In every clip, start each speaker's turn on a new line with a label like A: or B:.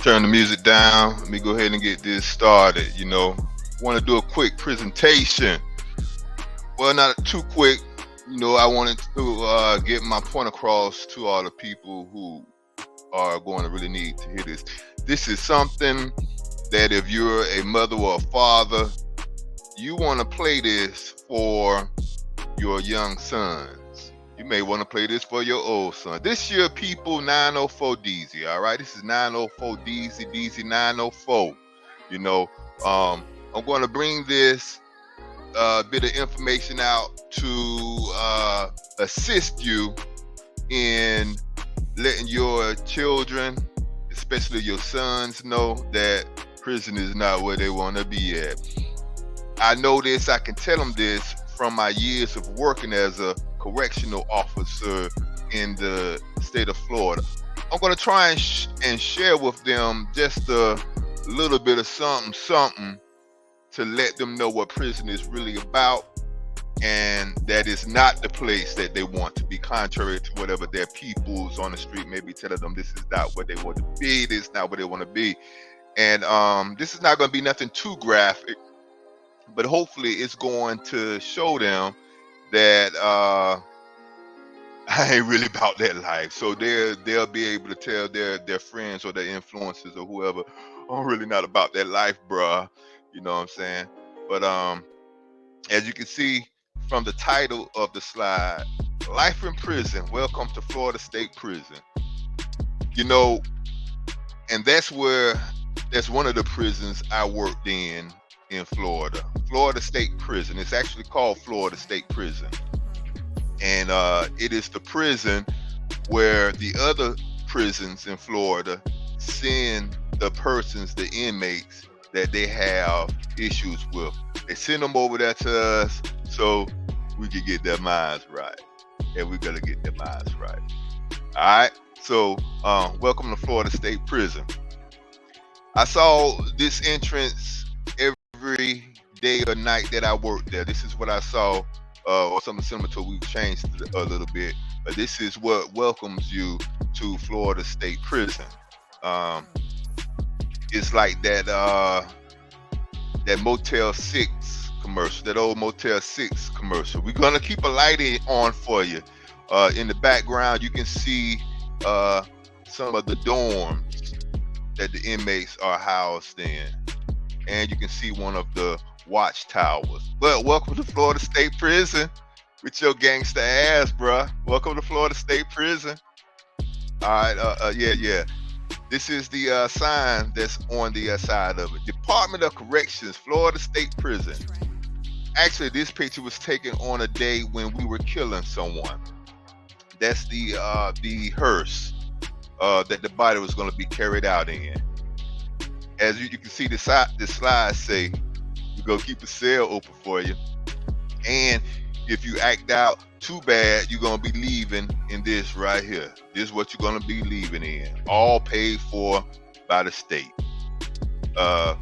A: Turn the music down. Let me go ahead and get this started. Want to do a quick presentation. Well, not too quick. I wanted to get my point across to all the people who are going to really need to hear this. This is something that if you're a mother or a father, you want to play this for your young sons. You may want to play this for your old son. This year, people, 904 DZ, all right? This is 904 DZ 904. I'm going to bring this bit of information out to assist you in letting your children, especially your sons, know that prison is not where they want to be at. I know this, I can tell them this from my years of working as a correctional officer in the state of Florida. I'm going to try and share with them just a little bit of something to let them know what prison is really about, and that is not the place that they want to be, contrary to whatever their peoples on the street may be telling them. This is not what they want to be. This is not what they want to be. And this is not going to be nothing too graphic, but hopefully it's going to show them that I ain't really about that life. So they'll be able to tell their friends or their influencers or whoever, I'm really not about that life, bruh. You know what I'm saying? But as you can see from the title of the slide, Life in Prison, Welcome to Florida State Prison. And that's one of the prisons I worked in Florida. Florida State Prison. It's actually called Florida State Prison. And it is the prison where the other prisons in Florida send the inmates that they have issues with. They send them over there to us so we can get their minds right. And we gotta get their minds right. All right. So welcome to Florida State Prison. I saw this entrance every day or night that I worked there. This is what I saw, or something similar to. We've changed a little bit, but this is what welcomes you to Florida State Prison. It's like that Motel 6 commercial, that old Motel 6 commercial. We're gonna keep a light on for you. In the background, you can see some of the dorms that the inmates are housed in, and you can see one of the watchtowers. But welcome to Florida State Prison with your gangster ass, bruh. Welcome to Florida State Prison. All right, yeah. This is the sign that's on the side of it. Department of Corrections, Florida State Prison. Actually, this picture was taken on a day when we were killing someone. That's the hearse that the body was going to be carried out in. As you can see, the slide say, we're going to keep the cell open for you. And if you act out too bad, you're going to be leaving in this right here. This is what you're going to be leaving in. All paid for by the state. The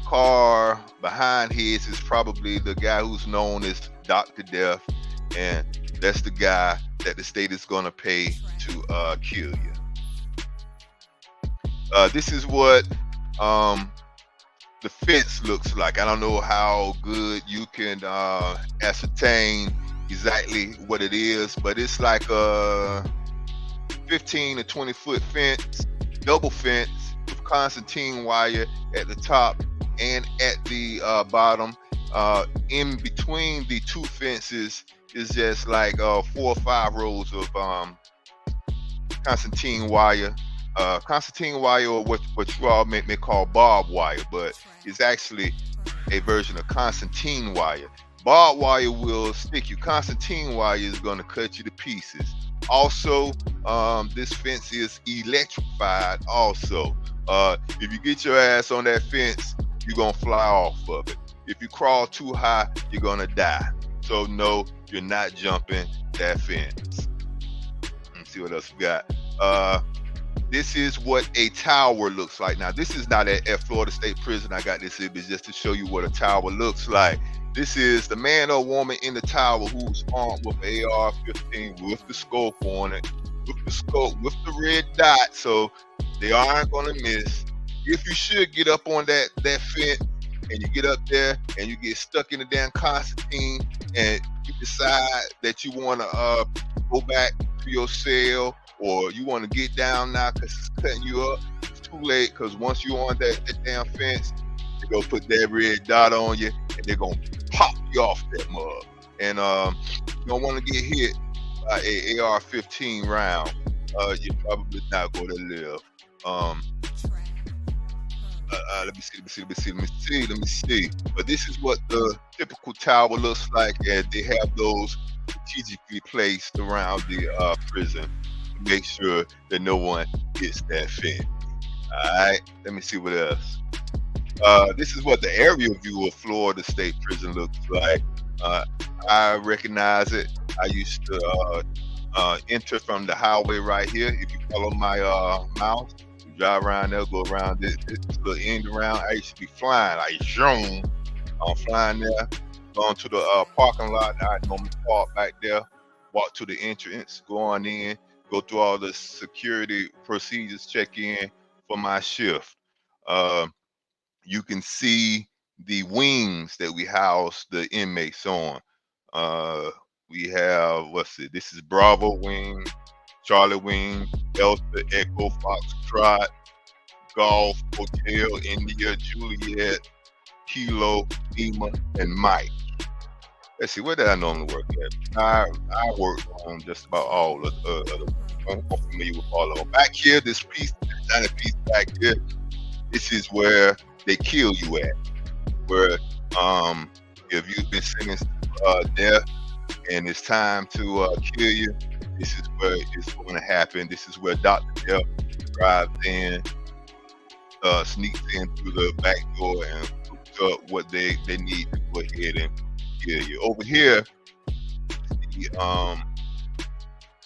A: car behind his is probably the guy who's known as Dr. Death. And that's the guy that the state is going to pay to kill you. This is what the fence looks like. I don't know how good you can ascertain exactly what it is, but it's like a 15 to 20 foot fence, double fence with concertina wire at the top and at the bottom. In between the two fences is just like 4 or 5 rows of concertina wire. Concertina wire, or what you all may call barbed wire, but it's actually a version of concertina wire. Barbed wire will stick you. Concertina wire is going to cut you to pieces. Also, this fence is electrified also. If you get your ass on that fence, you're going to fly off of it. If you crawl too high, you're going to die. So no, you're not jumping that fence. Let's see what else we got. This is what a tower looks like. Now, this is not at Florida State Prison. I got this image just to show you what a tower looks like. This is the man or woman in the tower who's armed with an AR-15 with the scope on it, with the red dot, so they aren't going to miss. If you should get up on that fence and you get up there and you get stuck in the damn Constantine and you decide that you want to go back to your cell or you want to get down now because it's cutting you up, it's too late because once you're on that damn fence, they're going to put that red dot on you and they're going to pop you off that mug. And you don't want to get hit by a AR-15 round. You're probably not going to live. Let me see. But this is what the typical tower looks like, and they have those strategically placed around the prison to make sure that no one gets that fence. All right, let me see what else. This is what the aerial view of Florida State Prison looks like. I recognize it. I used to enter from the highway right here. If you follow my mouse, you drive around there, go around this little end around. I used to be flying, like zoom. I'm flying there, going to the parking lot. I normally park back there, walk to the entrance, go on in, go through all the security procedures, check in for my shift. You can see the wings that we house the inmates on. We have, this is Bravo wing, Charlie wing, Delta, Echo, Foxtrot, Golf, Hotel, India, Juliet, Kilo, Lima, and Mike. Let's see, where did I normally work at? I work on just about all of the I'm familiar with all of them. Back here, this tiny piece back here, this is where they kill you at. Where if you've been sentenced to death and it's time to kill you, this is where it's going to happen. This is where Dr. Death drives in, sneaks in through the back door and hooks up what they need to go ahead and kill you. Over here,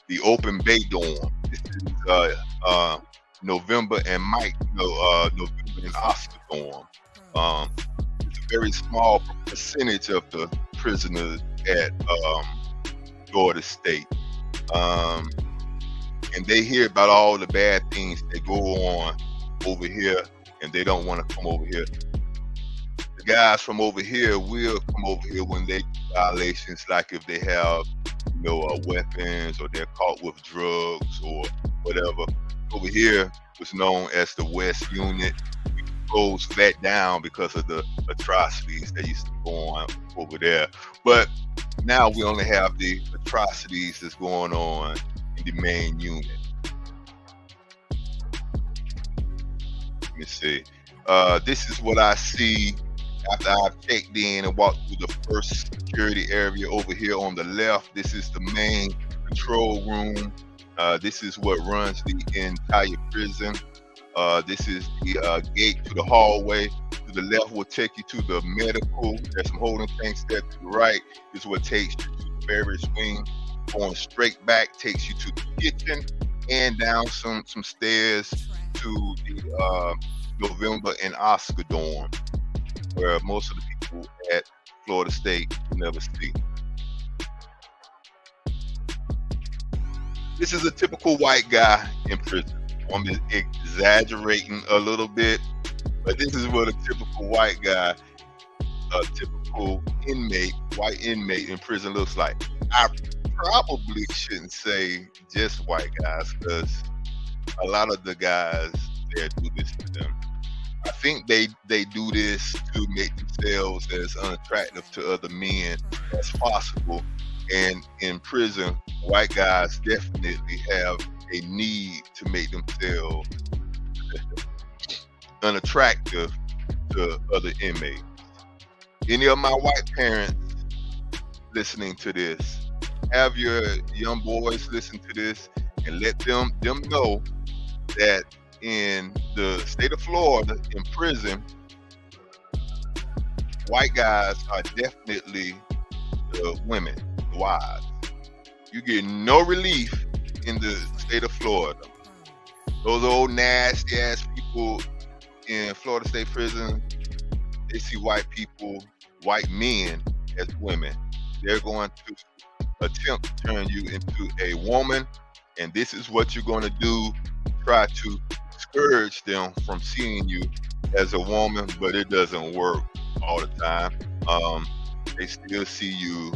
A: the open bay dorm. This is November and Mike, November and Oscar dorm. It's a very small percentage of the prisoners at Florida State. And they hear about all the bad things that go on over here, and they don't want to come over here. The guys from over here will come over here when they do violations, like if they have, weapons or they're caught with drugs or whatever. Over here was known as the West Unit. We closed that down because of the atrocities that used to go on over there. But now we only have the atrocities that's going on in the main unit. Let me see. This is what I see after I've checked in and walked through the first security area over here on the left. This is the main control room. This is what runs the entire prison. This is the gate to the hallway. To the left will take you to the medical. There's some holding tanks there. To the right is what takes you to the beverage wing. Going straight back takes you to the kitchen and down some stairs to the November and Oscar dorm, where most of the people at Florida State will never see. This is a typical white guy in prison. I'm exaggerating a little bit, but this is what a typical white guy, a typical white inmate in prison looks like. I probably shouldn't say just white guys, because a lot of the guys there do this to them. I think they do this to make themselves as unattractive to other men as possible. And in prison, white guys definitely have a need to make themselves unattractive to other inmates. Any of my white parents listening to this, have your young boys listen to this and let them know that in the state of Florida, in prison, white guys are definitely the women, the wives. You get no relief in the state of Florida. Those old nasty ass people in Florida State Prison, they see white men as women. They're going to attempt to turn you into a woman, and this is what you're going to do. Try to discourage them from seeing you as a woman, but it doesn't work all the time. They still see you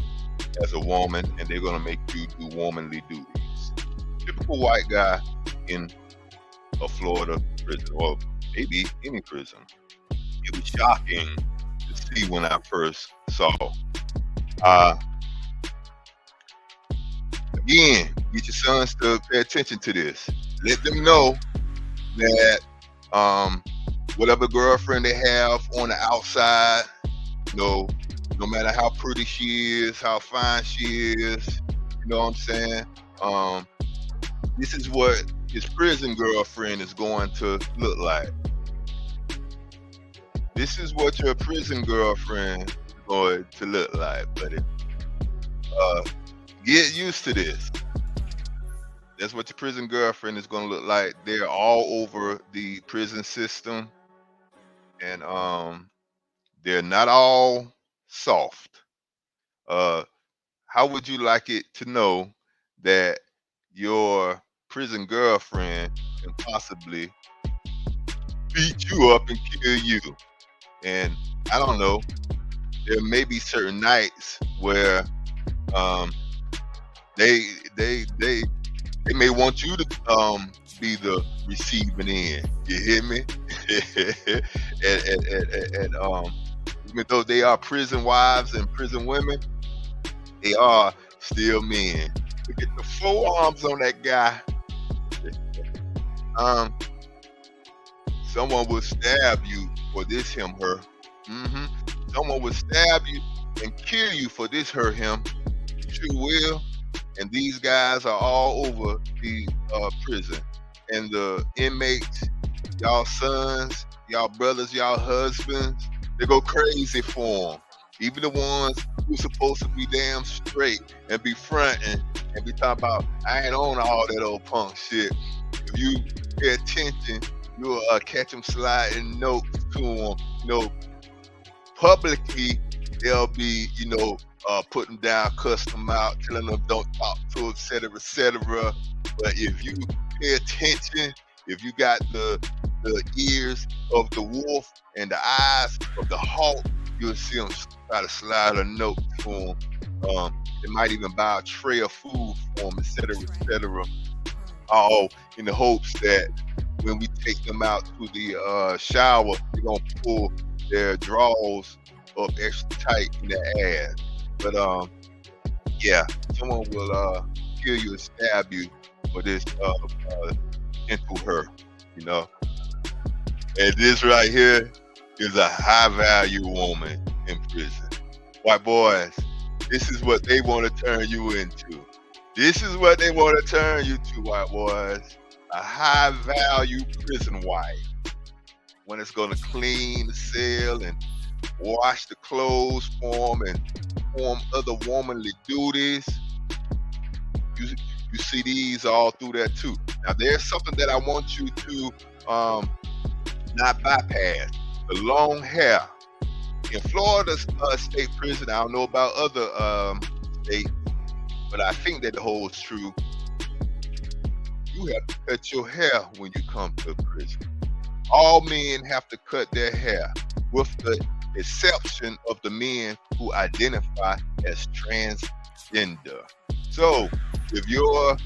A: as a woman, and they're gonna make you do womanly duties. Typical white guy in a Florida prison, or maybe any prison. It was shocking to see when I first saw. Again, get your sons to pay attention to this. Let them know that whatever girlfriend they have on the outside, no matter how pretty she is, how fine she is, you know what I'm saying? This is what his prison girlfriend is going to look like. This is what your prison girlfriend is going to look like, buddy. Get used to this. That's what your prison girlfriend is going to look like. They're all over the prison system, and they're not all soft. How would you like it to know that your prison girlfriend can possibly beat you up and kill you? And I don't know, there may be certain nights where they may want you to be the receiving end. You hear me? and even though they are prison wives and prison women, they are still men. Look at the forearms on that guy. Someone will stab you for this, him, her. Someone will stab you and kill you for this, her, him. Sure will. And these guys are all over the prison. And the inmates, y'all sons, y'all brothers, y'all husbands, they go crazy for them. Even the ones who's supposed to be damn straight and be fronting and be talking about, I ain't on all that old punk shit. If you pay attention, you'll catch them sliding notes to them. Publicly, they'll be, put them down, cuss them out, telling them don't talk to, et cetera, et cetera. But if you pay attention, if you got the ears of the wolf and the eyes of the hawk, you'll see them try to slide a note to them. They might even buy a tray of food for them, et cetera, et cetera. All in the hopes that when we take them out to the shower, they're going to pull their drawers up extra tight in their ass. But yeah, someone will kill you and stab you for this into her, And this right here is a high value woman in prison. White boys, this is what they want to turn you into. This is what they want to turn you to, white boys. A high value prison wife. When it's going to clean the cell and wash the clothes for them and perform other womanly duties. You see these all through there too. Now there's something that I want you to not bypass. The long hair. In Florida State Prison, I don't know about other states, but I think that holds true. You have to cut your hair when you come to prison. All men have to cut their hair, with the exception of the men who identify as transgender. So, if your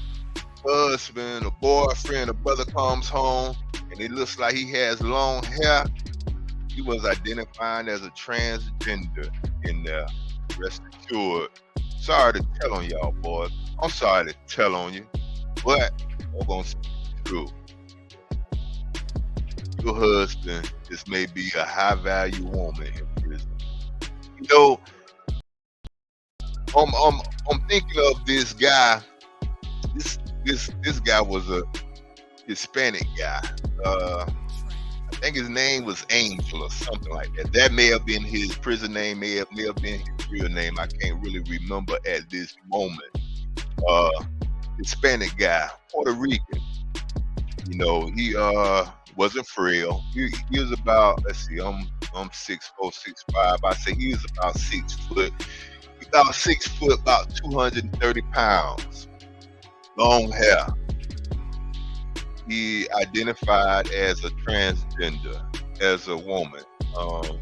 A: husband or boyfriend or brother comes home and it looks like he has long hair, he was identifying as a transgender in there. Rest assured. Sorry to tell on y'all, boys. I'm sorry to tell on you, but I'm going to speak the truth. Your husband just may be a high value woman in prison. I'm thinking of this guy. This guy was a Hispanic guy. I think his name was Angel or something like that. That may have been his prison name, may have been his real name. I can't really remember at this moment. Hispanic guy, Puerto Rican. He wasn't frail. He was about, let's see, I'm 6'4", 6'5". I say he was about 6 foot. About 6 foot, about 230 pounds. Long hair. he identified as a transgender, as a woman. Um,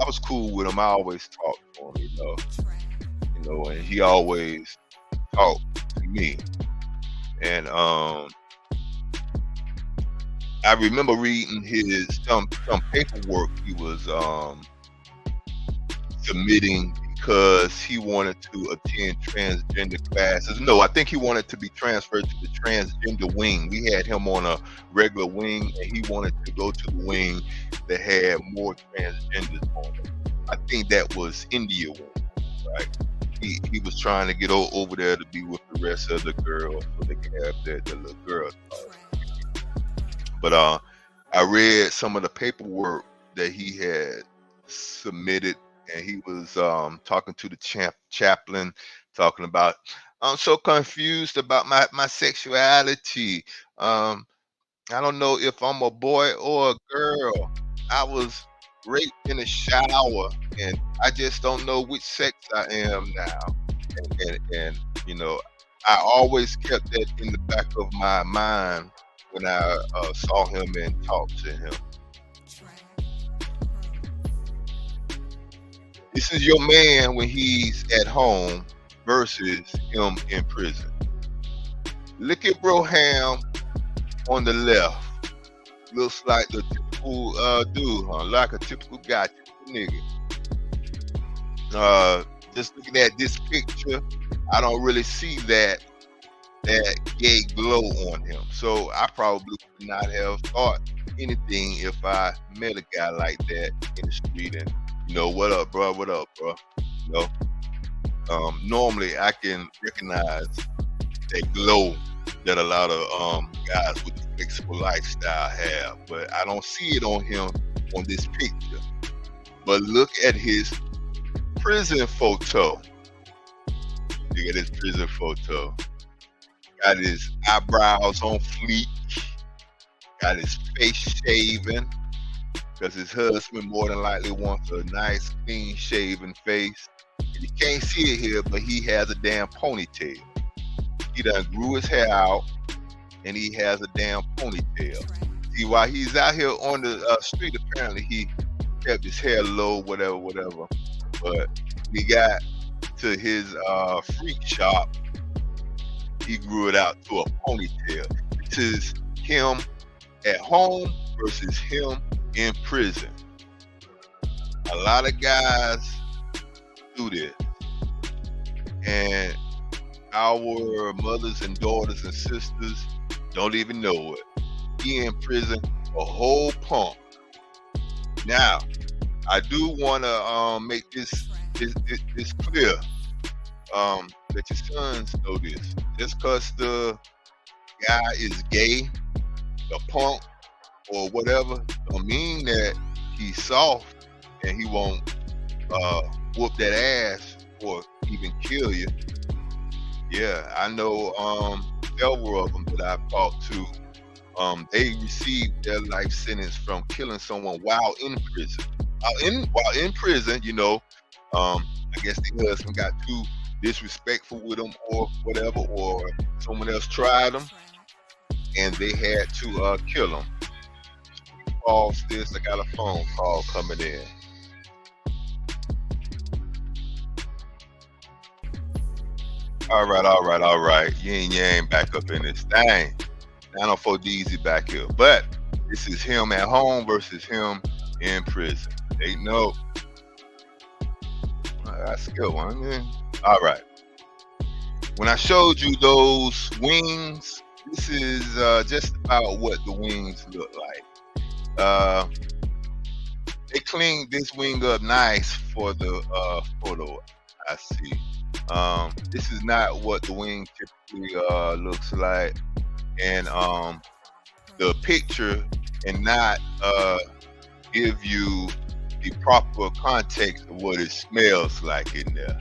A: I was cool with him. I always talked to him, and he always talked to me. And I remember reading his some paperwork he was submitting because he wanted to attend transgender classes. No, I think he wanted to be transferred to the transgender wing. We had him on a regular wing, and he wanted to go to the wing that had more transgenders on it. I think that was India wing, right? He was trying to get over there to be with the rest of the girls so they could have the little girl. But I read some of the paperwork that he had submitted, and he was talking to the chaplain, talking about, I'm so confused about my sexuality. I don't know if I'm a boy or a girl. I was raped in the shower, and I just don't know which sex I am now. And I always kept that in the back of my mind when I saw him and talked to him. This is your man when he's at home versus him in prison. Look at Bro Ham on the left. Looks like the typical dude, huh? Like a typical guy, typical nigga. Just looking at this picture, I don't really see that gay glow on him. So I probably would not have thought anything if I met a guy like that in the street and, what up, bro? What up, bro? Normally I can recognize that glow that a lot of guys with the flexible lifestyle have, but I don't see it on him on this picture. But look at his prison photo. Look at his prison photo. Got his eyebrows on fleek. Got his face shaven, because his husband more than likely wants a nice, clean shaven face. And you can't see it here, but he has a damn ponytail. He done grew his hair out, and he has a damn ponytail. See, while he's out here on the street, apparently he kept his hair low, whatever. But he got to his freak shop, he grew it out to a ponytail. This is him at home versus him in prison. A lot of guys do this, and our mothers and daughters and sisters don't even know it. He in prison a whole punk. Now, I do want to make this clear, that your sons know this. Just because the guy is gay, a punk, or whatever, don't mean that he's soft and he won't whoop that ass or even kill you. Yeah, I know several of them that I've talked to. They received their life sentence from killing someone while in prison. While in prison, I guess the husband got too disrespectful with them or whatever, or someone else tried them, and they had to kill them. Pause this. I got a phone call coming in. All right. Yin yang back up in this thing. 904 DZ back here. But this is him at home versus him in prison. They know. That's a good one, man. All right. When I showed you those wings, this is just about what the wings look like. They cleaned this wing up nice for the photo I see. This is not what the wing typically looks like, and the picture cannot give you the proper context of what it smells like in there.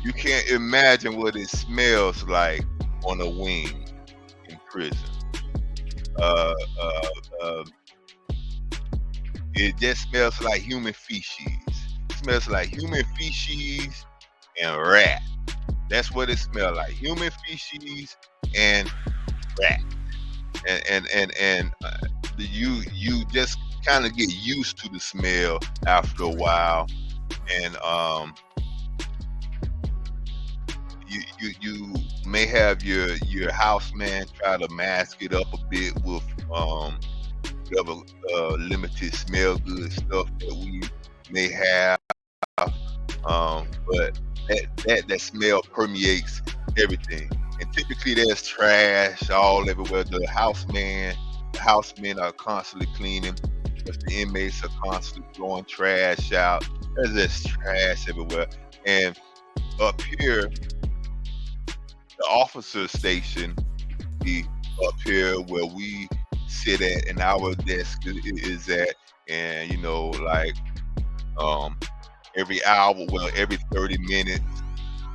A: You can't imagine what it smells like on a wing in prison. It just smells like human feces. It smells like human feces and rat. That's what it smells like. Human feces and rat. and you just kind of get used to the smell after a while, and you may have your houseman try to mask it up a bit with whatever limited smell good stuff that we may have, but that smell permeates everything. And typically there's trash all everywhere. The housemen are constantly cleaning, but the inmates are constantly throwing trash out. There's just trash everywhere. And up here, the officer station, be up here where we sit at and our desk is at, and like um every hour, well, every 30 minutes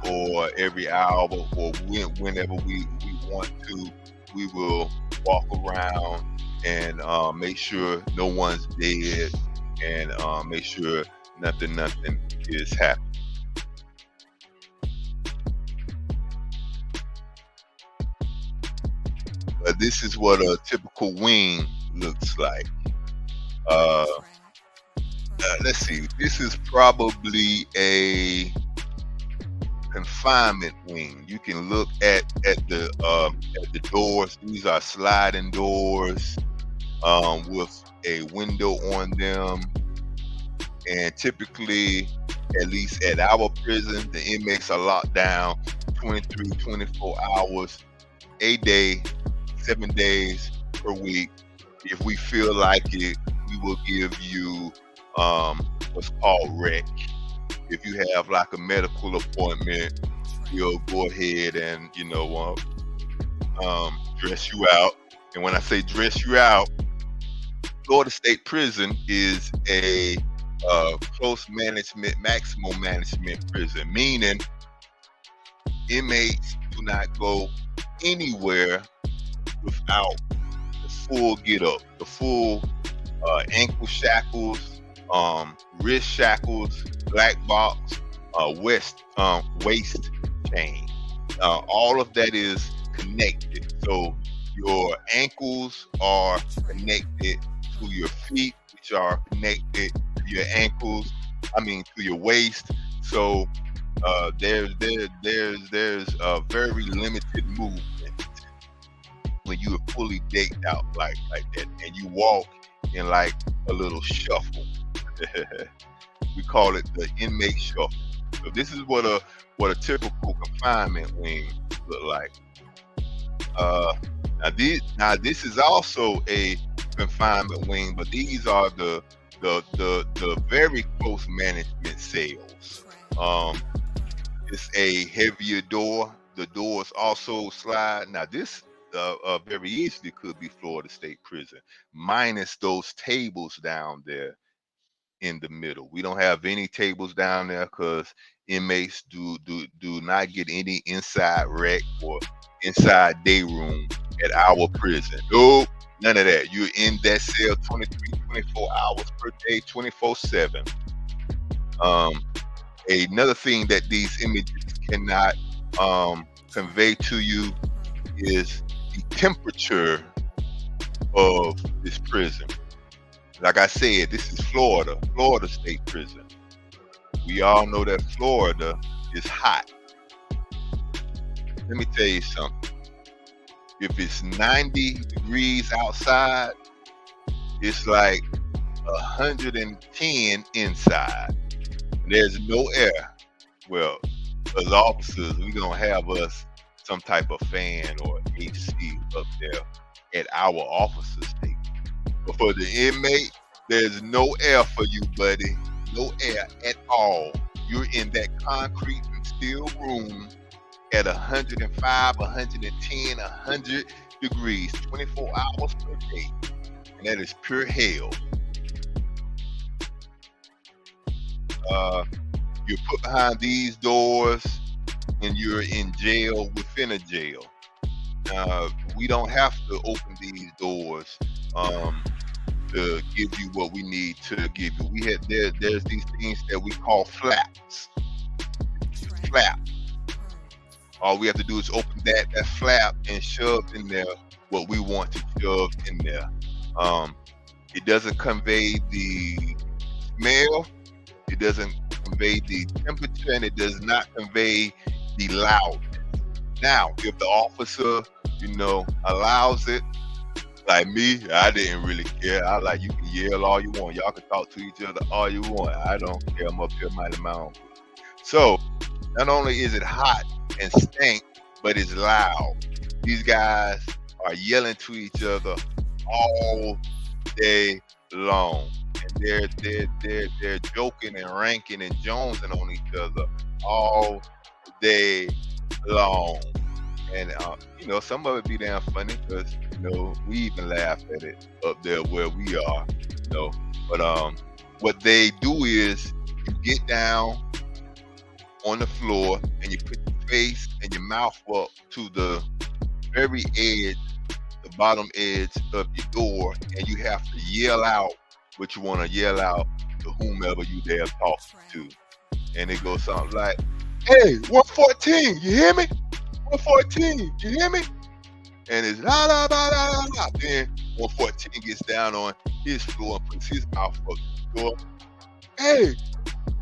A: or every hour, or whenever we want to, we will walk around and make sure no one's dead, and make sure nothing is happening. This is what a typical wing looks like. Uh, let's see. This is probably a confinement wing. You can look at the doors. These are sliding doors with a window on them, and typically, at least at our prison, the inmates are locked down 23, 24 hours a day, 7 days per week. If we feel like it, we will give you what's called rec. If you have like a medical appointment, we'll go ahead and dress you out. And when I say dress you out, Florida State Prison is a close management, maximum management prison, meaning inmates do not go anywhere without the full get up, the full ankle shackles, wrist shackles, black box, waist chain. All of that is connected. So your ankles are connected to your feet, which are connected to your ankles. To your waist. So there's a very limited movement when you are fully decked out like that, and you walk in like a little shuffle. We call it the inmate shuffle. So this is what a typical confinement wing look like. Now this is also a confinement wing, but these are the very close management cells. It's a heavier door. The doors also slide. Now this very easily could be Florida State Prison, minus those tables down there in the middle. We don't have any tables down there because inmates do not get any inside rec or inside day room at our prison. Nope, none of that. You're in that cell 23, 24 hours per day, 24/7. Another thing that these images cannot convey to you is the temperature of this prison. Like I said, this is Florida State Prison. We all know that Florida is hot. Let me tell you something. If it's 90 degrees outside, it's like 110 inside. There's no air. Well, as officers, we're going to have us some type of fan or AC up there at our officer station. But for the inmate, there's no air for you, buddy. No air at all. You're in that concrete and steel room at 105, 110, 100 degrees, 24 hours per day. And that is pure hell. You're put behind these doors and you're in jail within a jail. We don't have to open these doors to give you what we need to give you. There's these things that we call flaps. Flap. All we have to do is open that flap and shove in there what we want to shove in there. Um, it doesn't convey the smell, it doesn't convey the temperature, and it does not convey the loud. Now, if the officer, allows it, like me, I didn't really care. I like, you can yell all you want. Y'all can talk to each other all you want. I don't care. I'm up here minding my own. So, not only is it hot and stank, but it's loud. These guys are yelling to each other all day long, and they're joking and ranking and jonesing on each other all day long. And some of it be damn funny because we even laugh at it up there where we are. But what they do is you get down on the floor and you put your face and your mouth up to the very edge, the bottom edge of your door, and you have to yell out what you want to yell out to whomever you there talking to. And it goes something like, "Hey, 114, you hear me? 114, you hear me?" And it's la la la la la la. Then 114 gets down on his floor and puts his mouth up to the door. "Hey,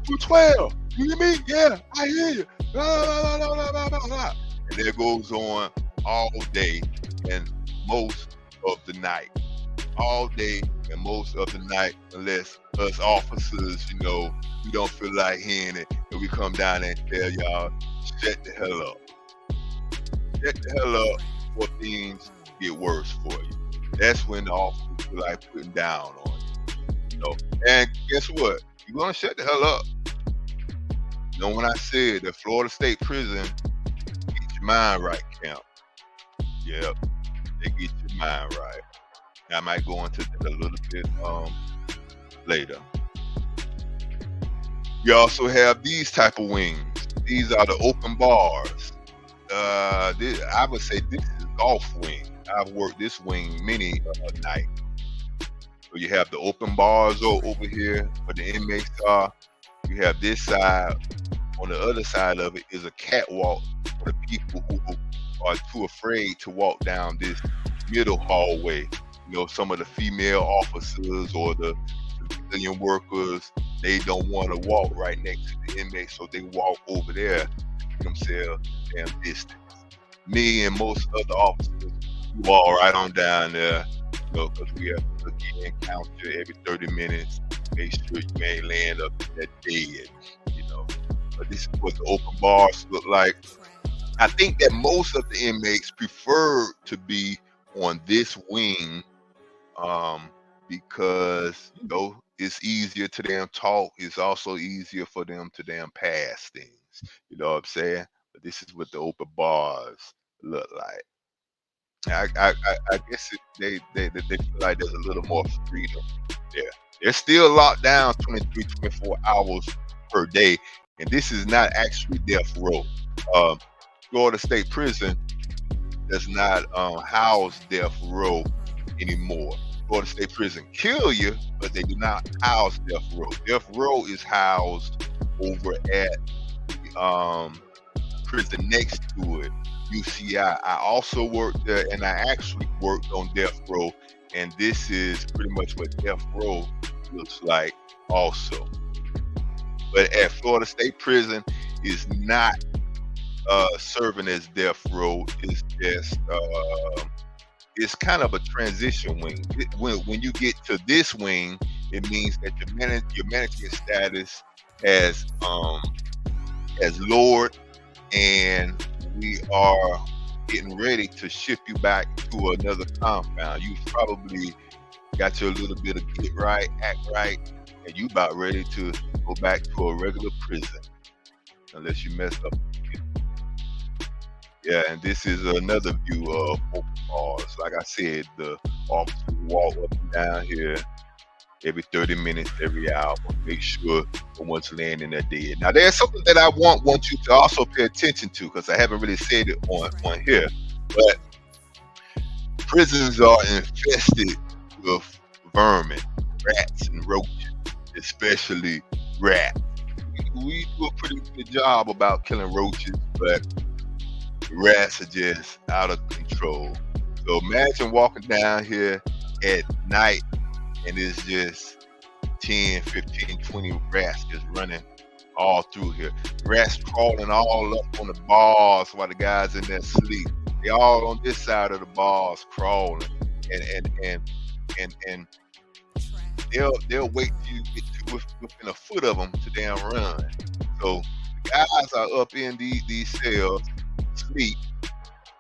A: 212, you hear me? Yeah, I hear you. La la la la la la la." And there goes on all day and most of the night. All day and most of the night, unless us officers, we don't feel like hearing it, and we come down and tell y'all, shut the hell up. Shut the hell up before things get worse for you. That's when the officers feel like putting down on you. And guess what? You're gonna shut the hell up. When I said the Florida State Prison, get your mind right, camp. Yep, they get your mind right. I might go into that a little bit later. You also have these type of wings. These are the open bars. I would say this is golf wing. I've worked this wing many nights. So you have the open bars over here where the inmates are. You have this side. On the other side of it is a catwalk for the people who are too afraid to walk down this middle hallway. Some of the female officers or the civilian workers, they don't want to walk right next to the inmates, so they walk over there to keep themselves damn distance. Me and most other officers, we walk right on down there, because we have to look in, count you every 30 minutes, make sure you ain't laying up in that dead, But this is what the open bars look like. I think that most of the inmates prefer to be on this wing, because it's easier to them talk. It's also easier for them to damn pass things. You know what I'm saying? But this is what the open bars look like. I guess they feel like there's a little more freedom there. They're still locked down 23, 24 hours per day, and this is not actually death row. Florida State Prison does not house death row anymore. Florida State Prison kill you, but they do not house death row. Death row is housed over at the prison next to it, UCI. I also worked there, and I actually worked on death row, and this is pretty much what death row looks like also. But at Florida State Prison is not serving as death row. It's just it's kind of a transition wing. When you get to this wing, it means that your management status has lowered, and we are getting ready to shift you back to another compound. You've probably got your little bit of get right, act right, and you about ready to go back to a regular prison, unless you messed up. Yeah, and this is another view of open bars. Like I said, the officers walk up and down here every 30 minutes, every hour, make sure no one's laying in their dead. Now, there's something that I want you to also pay attention to, because I haven't really said it on here, but prisons are infested with vermin, rats and roaches, especially rats. We do a pretty good job about killing roaches, but rats are just out of control. So imagine walking down here at night and it's just 10, 15, 20 rats just running all through here. Rats crawling all up on the bars while the guys in there sleep. They all on this side of the bars crawling. And they'll wait till you get to within a foot of them to damn run. So the guys are up in these cells, sleep,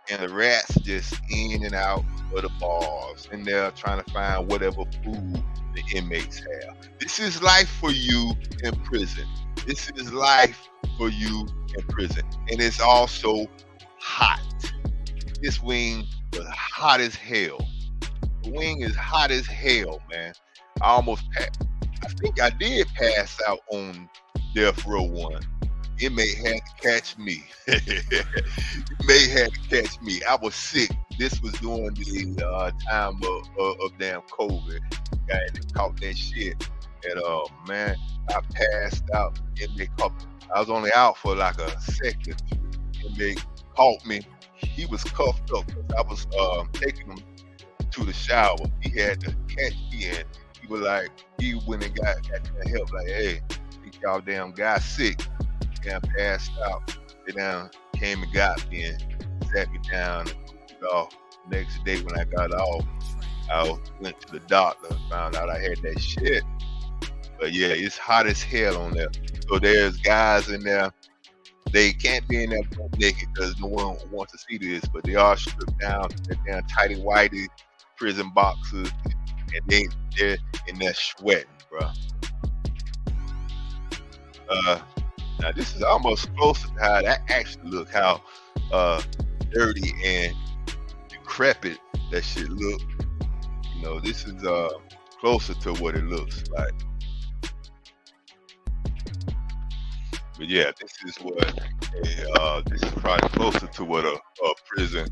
A: and the rats just in and out of the bars, and they're trying to find whatever food the inmates have. This is life for you in prison. This is life for you in prison. And it's also hot. This wing was hot as hell. The wing is hot as hell, man. I think I did pass out on death row one. Inmate had to catch me. Inmate had to catch me. I was sick. This was during the time of damn COVID. Guy that caught that shit. And man, I passed out. Inmate caught me. I was only out for like a second. Inmate caught me. He was cuffed up. I was taking him to the shower. He had to catch me, and he went and got the help. Like, hey, I think y'all damn guy sick. Got passed out. They down came and got me and sat me down and took it off. Next day when I got off, I went to the doctor and found out I had that shit. But yeah, it's hot as hell on there. So there's guys in there. They can't be in there naked because no one wants to see this, but they are stripped down. They're down tighty whitey prison boxes, and they're in there sweating, bro. Now this is almost close to how that actually look, how dirty and decrepit that shit look. You know, this is closer to what it looks like. But yeah, this is probably closer to what a prison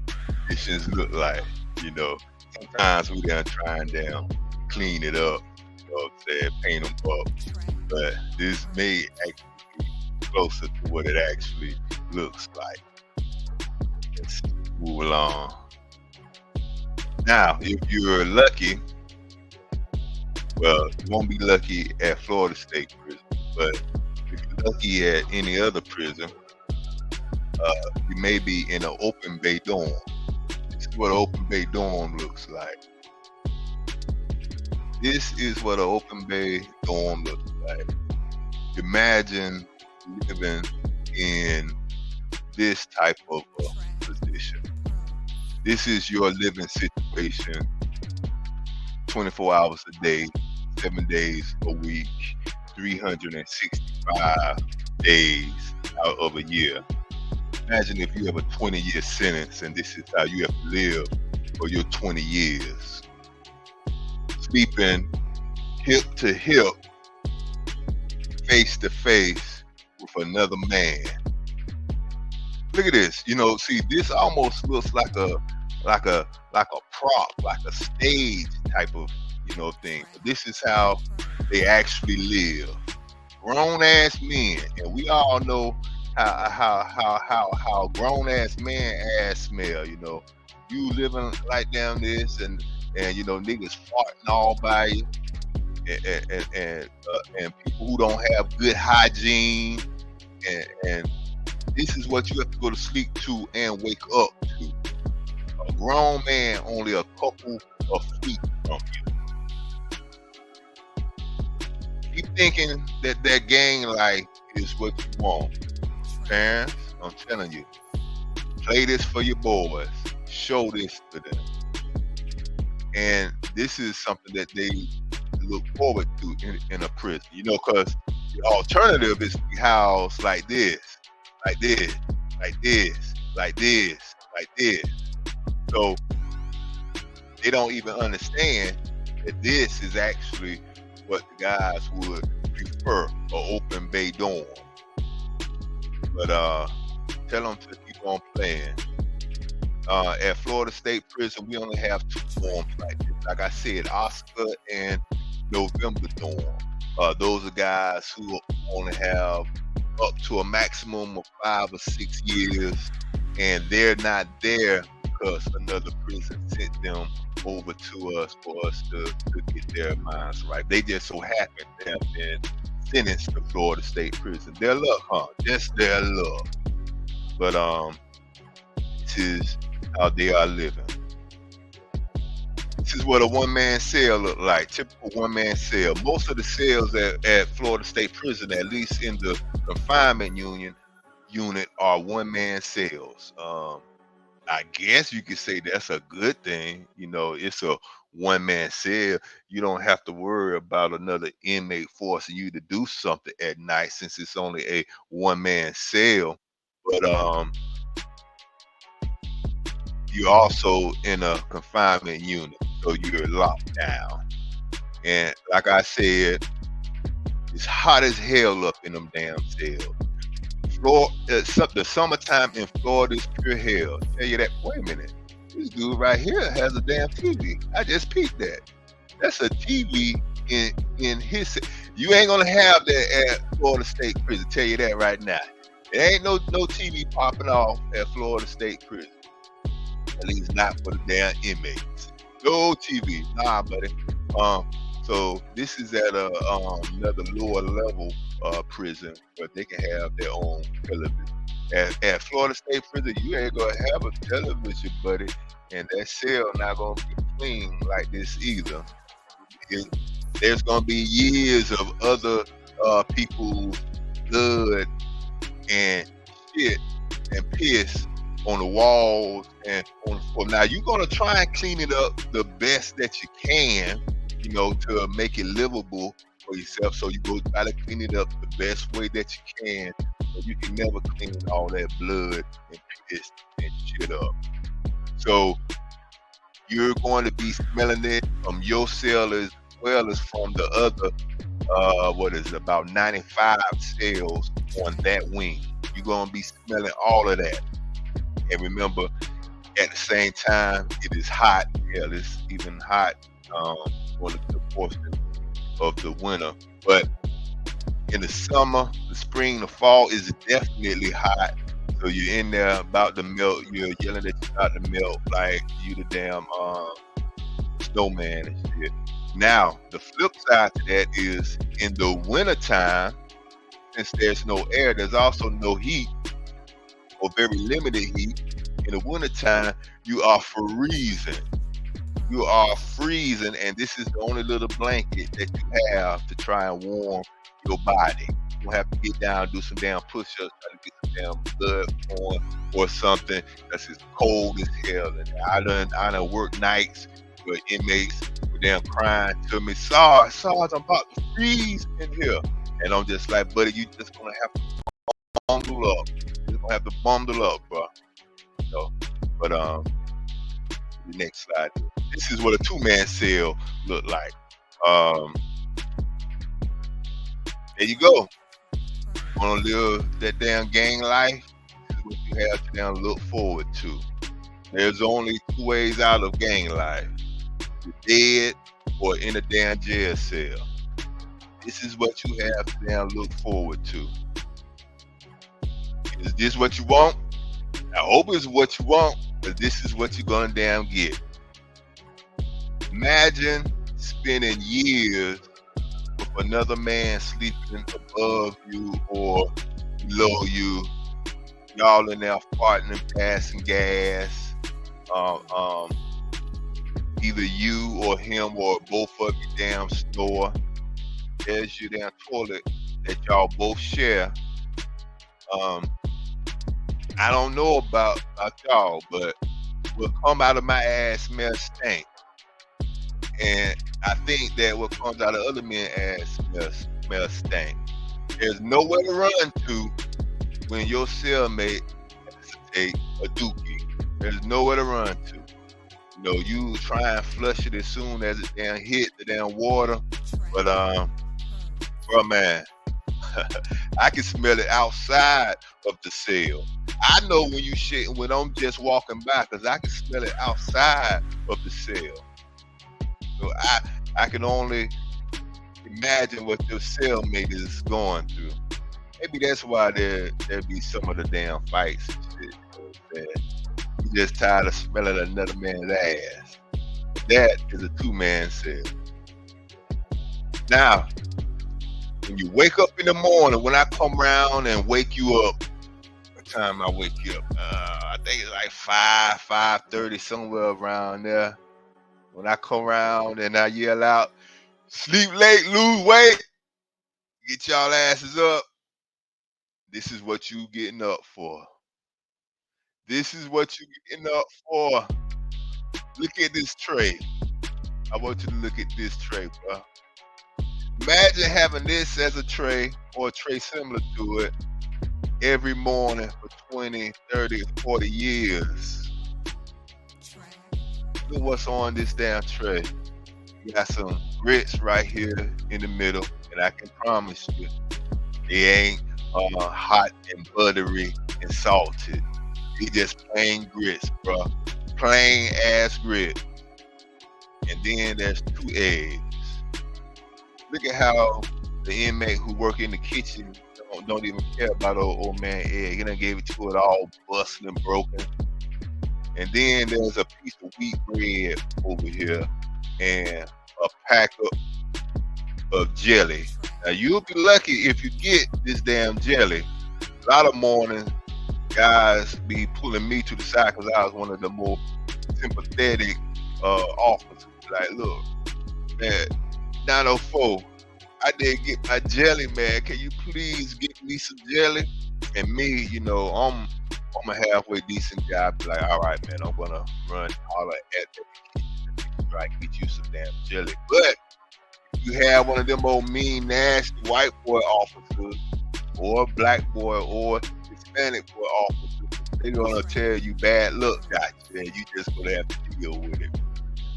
A: conditions look like. You know, sometimes we done try and damn clean it up, you know what I'm saying, paint them up. But this may actually be closer to what it actually looks like. Let's move along. Now, if you're lucky, well, you won't be lucky at Florida State Prison, but if you're lucky at any other prison, you may be in an open bay dorm. This is what an open bay dorm looks like. This is what an open bay dorm looks like. Imagine living in this type of position. This is your living situation 24 hours a day, 7 days a week, 365 days out of a year. Imagine if you have a 20-year sentence and this is how you have to live for your 20 years. Sleeping hip to hip, face to face with another man. Look at this. You know, see, this almost looks like a prop, like a stage type of, you know, thing. But this is how they actually live. Grown ass men, and we all know how grown ass man ass smell. You know, you living like down this, and you know, niggas farting all by you, and people who don't have good hygiene, and this is what you have to go to sleep to and wake up to. A grown man only a couple of feet from you. Keep thinking that gang life is what you want. Parents, I'm telling you, play this for your boys. Show this to them. And this is something that they look forward to in a prison. You know, because the alternative is to be housed like this, like this, like this, like this, like this. So they don't even understand that this is actually what the guys would prefer, an open bay dorm. But tell them to keep on playing. At Florida State Prison, we only have 2 dorms like this. Like I said, Oscar and November dorm. Those are guys who only have up to a maximum of 5 or 6 years, and they're not there because another prison sent them over to us for us to get their minds right. They just so happen to have been sentenced to Florida State Prison. Their luck, huh? Just their luck. But this is how they are living. This is what a one-man cell look like. Typical one-man cell. Most of the cells at Florida State Prison, at least in the confinement unit, are one-man cells. I guess you could say that's a good thing. You know, it's a one-man cell. You don't have to worry about another inmate forcing you to do something at night since it's only a one-man cell. But you're also in a confinement unit, so you're locked down. And like I said, it's hot as hell up in them damn cells. The summertime in Florida is pure hell. Tell you that. Wait a minute, this dude right here has a damn TV. I just peeped that. That's a TV in his. You ain't gonna have that at Florida State Prison. Tell you that right now. There ain't no TV popping off at Florida State Prison. At least not for the damn inmates. No TV, nah, buddy. So this is at another lower level prison where they can have their own television. At Florida State Prison, you ain't gonna have a television, buddy, and that cell not gonna be clean like this either. There's gonna be years of other people's blood and shit and piss on the walls and on the floor. Now you're gonna try and clean it up the best that you can, you know, to make it livable for yourself. So you go try to clean it up the best way that you can, but you can never clean all that blood and piss and shit up. So you're going to be smelling it from your cell as well as from the other about 95 cells on that wing. You're gonna be smelling all of that. And remember, at the same time, it is hot. Hell, it's even hot for the portion of the winter. But in the summer, the spring, the fall is definitely hot. So you're in there about to melt. You're yelling that you're about to melt like you the damn snowman and shit. Now, the flip side to that is in the wintertime, since there's no air, there's also no heat or very limited heat. In the wintertime, you are freezing. You are freezing, and this is the only little blanket that you have to try and warm your body. You have to get down, do some damn push-ups, try to get some damn blood on or something. That's as cold as hell. And I done worked nights where inmates were damn crying to me, Sarge, I'm about to freeze in here. And I'm just like, buddy, you just gonna have to bundle up. You're gonna have to bundle up, bro. You know? But the next slide. This is what a two-man cell look like. There you go. Wanna live that damn gang life? This is what you have to damn look forward to. There's only two ways out of gang life. You're dead or in a damn jail cell. This is what you have to damn look forward to. Is this what you want? I hope it's what you want, but this is what you're gonna damn get. Imagine spending years with another man sleeping above you or below you. Y'all in there farting and passing gas. Either you or him or both of you damn snore. There's your damn toilet that y'all both share. I don't know about y'all, but what come out of my ass smells stink. And I think that what comes out of other men's ass smells stink. There's nowhere to run to when your cellmate has to take a dookie. There's nowhere to run to. You know, you try and flush it as soon as it damn hit the damn water. But bro, man, I can smell it outside of the cell. I know when you shit when I'm just walking by because I can smell it outside of the cell. So I can only imagine what your cellmate is going through. Maybe that's why there be some of the damn fights and shit. You just tired of smelling another man's ass. That is a two-man cell. Now, when you wake up in the morning, when I come around and wake you up, what time I wake you up? I think it's like 5:30, somewhere around there. When I come around and I yell out, sleep late, lose weight, get y'all asses up. This is what you getting up for. This is what you getting up for. Look at this tray. I want you to look at this tray, bro. Imagine having this as a tray or a tray similar to it every morning for 20, 30, 40 years. Look what's on this damn tray. You got some grits right here in the middle, and I can promise you, they ain't hot and buttery and salted. They just plain grits, bro. Plain ass grit. And then there's 2 eggs. Look at how the inmate who work in the kitchen don't even care about old man egg. He done gave it to it all busted and broken. And then there's a piece of wheat bread over here and a pack of jelly. Now you'll be lucky if you get this damn jelly. A lot of mornings, guys be pulling me to the side because I was one of the more sympathetic officers. Like, look, man, 904, I didn't get my jelly, man. Can you please get me some jelly? And me, you know, I'm a halfway decent guy. Be like, all right, man, I'm gonna run all at the kitchen, try to get you some damn jelly. But if you have one of them old mean, nasty white boy officers, or black boy, or Hispanic boy officers, they're gonna tell you bad luck got you, and you just gonna have to deal with it.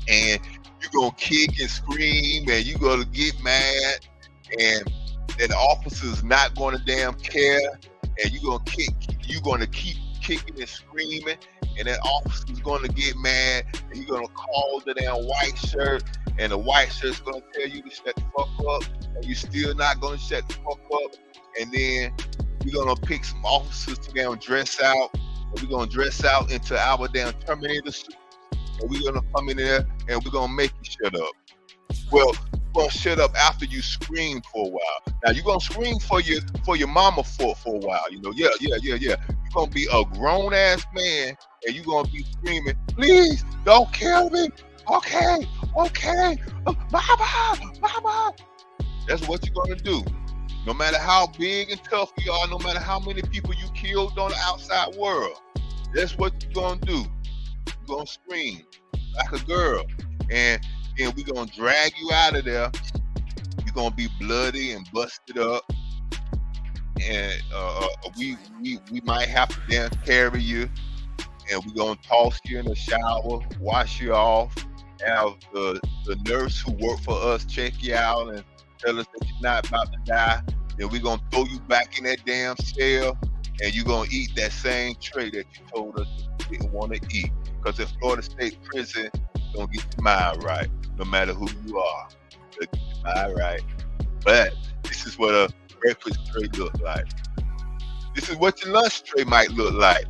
A: And you're gonna kick and scream, and you're gonna get mad, and the officer's not gonna damn care, and you're gonna keep kicking and screaming, and that officer's gonna get mad, and you're gonna call the damn white shirt, and the white shirt's gonna tell you to shut the fuck up, and you're still not gonna shut the fuck up, and then we're gonna pick some officers to damn dress out, and we're gonna dress out into our damn Terminator suit, and we're gonna come in there and we're gonna make you shut up. Well, you're gonna shut up after you scream for a while. Now you're gonna scream for your mama for a while. You know, yeah. You're gonna be a grown ass man and you're gonna be screaming, please don't kill me. Okay. Mama. That's what you're gonna do. No matter how big and tough you are, no matter how many people you killed on the outside world, that's what you're gonna do. You're gonna scream like a girl, and then we're gonna drag you out of there. You're gonna be bloody and busted up, and we might have to then carry you, and we're gonna toss you in the shower, wash you off, have the nurse who worked for us check you out and tell us that you're not about to die. Then we're gonna throw you back in that damn cell, and you're gonna eat that same tray that you told us you didn't want to eat. Because in Florida State Prison, don't get your mind right, no matter who you are. Get your mind right. But this is what a breakfast tray looks like. This is what your lunch tray might look like.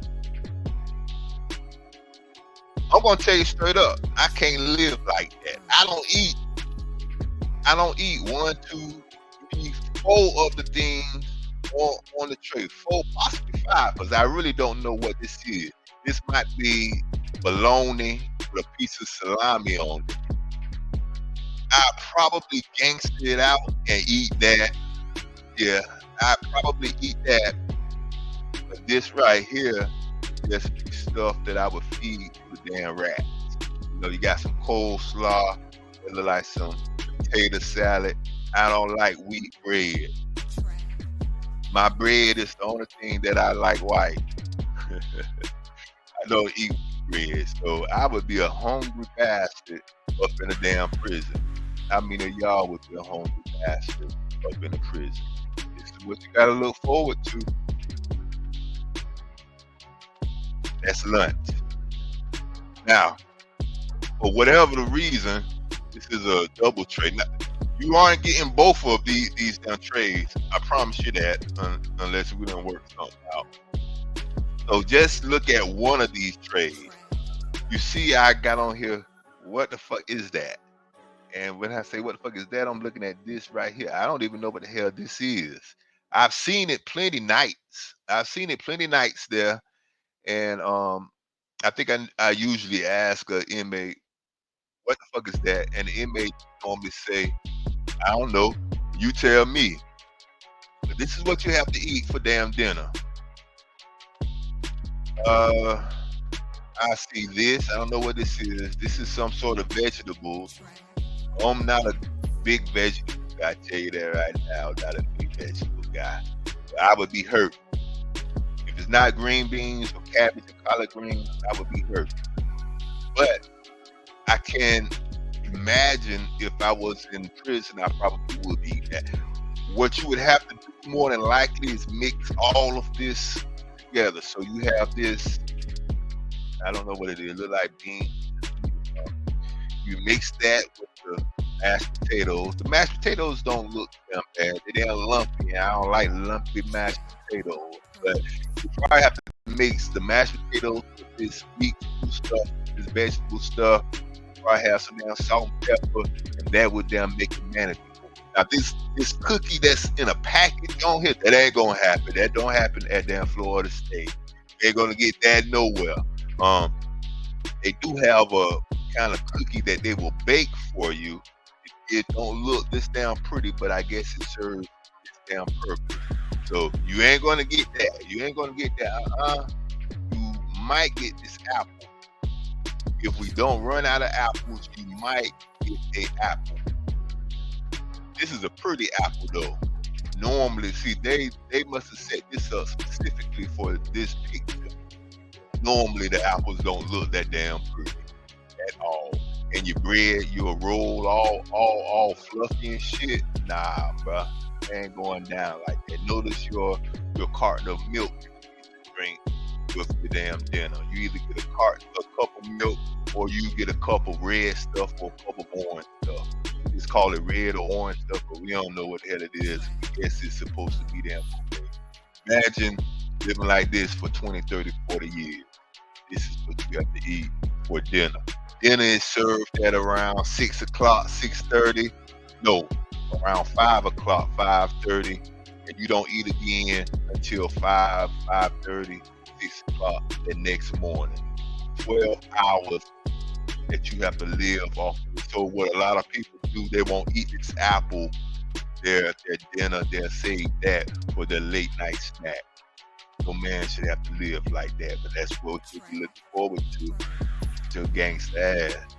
A: I'm gonna tell you straight up, I can't live like that. I don't eat 1, 2, 3, 4 of the things on the tray. 4, possibly 5, because I really don't know what this is. This might be bologna with a piece of salami on it. I'll probably gangster it out and eat that. Yeah, I'll probably eat that. But this right here is just stuff that I would feed to the damn rats. You know, you got some coleslaw, it look like some potato salad. I don't like wheat bread. My bread is the only thing that I like white. I don't eat bread, so I would be a hungry bastard up in a damn prison. How many of y'all would be a hungry bastard up in a prison? This is what you gotta look forward to. That's lunch. Now, for whatever the reason, this is a double tray. Now, you aren't getting both of these damn trays. I promise you that, unless we don't work something out. So just look at one of these trays. You see, I got on here. What the fuck is that? And when I say what the fuck is that, I'm looking at this right here. I don't even know what the hell this is. I've seen it plenty nights. I've seen it plenty nights there, and I think I usually ask a inmate, "What the fuck is that?" And the inmate normally say, "I don't know. You tell me." But this is what you have to eat for damn dinner. Uh, I see this. I don't know what this is. This is some sort of vegetable. I'm not a big vegetable guy. I tell you that right now. Not a big vegetable guy. I would be hurt if it's not green beans or cabbage or collard greens. I would be hurt. But I can imagine if I was in prison, I probably would be that. What you would have to do more than likely is mix all of this together. So you have this. I don't know what it is. Look like beans. You mix that with the mashed potatoes. The mashed potatoes don't look damn bad. They're lumpy. I don't like lumpy mashed potatoes. But you probably have to mix the mashed potatoes with this meat stuff, this vegetable stuff. Probably have some damn salt and pepper, and that would damn make it manageable. Now this cookie that's in a package on here, that ain't gonna happen. That don't happen at damn Florida State. You ain't gonna get that nowhere. Um, they do have a kind of cookie that they will bake for you. It don't look this damn pretty, but I guess it serves this damn purpose. So you ain't gonna get that. You ain't gonna get that. You might get this apple. If we don't run out of apples, you might get a apple. This is a pretty apple though. Normally, see they must have set this up specifically for this picture. Normally the apples don't look that damn pretty at all. And your bread, you'll roll all fluffy and shit. Nah, bruh. It ain't going down like that. Notice your carton of milk you drink with your damn dinner. You either get a cup of milk, or you get a cup of red stuff or a cup of orange stuff. We just call it red or orange stuff, but we don't know what the hell it is. We guess it's supposed to be damn okay. Imagine living like this for 20, 30, 40 years. This is what you have to eat for dinner. Dinner is served at around 6 o'clock, 6:30. No, around 5 o'clock, 5:30. And you don't eat again until 5, 5:30, 6 o'clock the next morning. 12 hours that you have to live off of. So what a lot of people do, they won't eat this apple, their dinner, they'll save that for their late night snack. No man should have to live like that, but that's what you'll be looking forward to gangsta ass.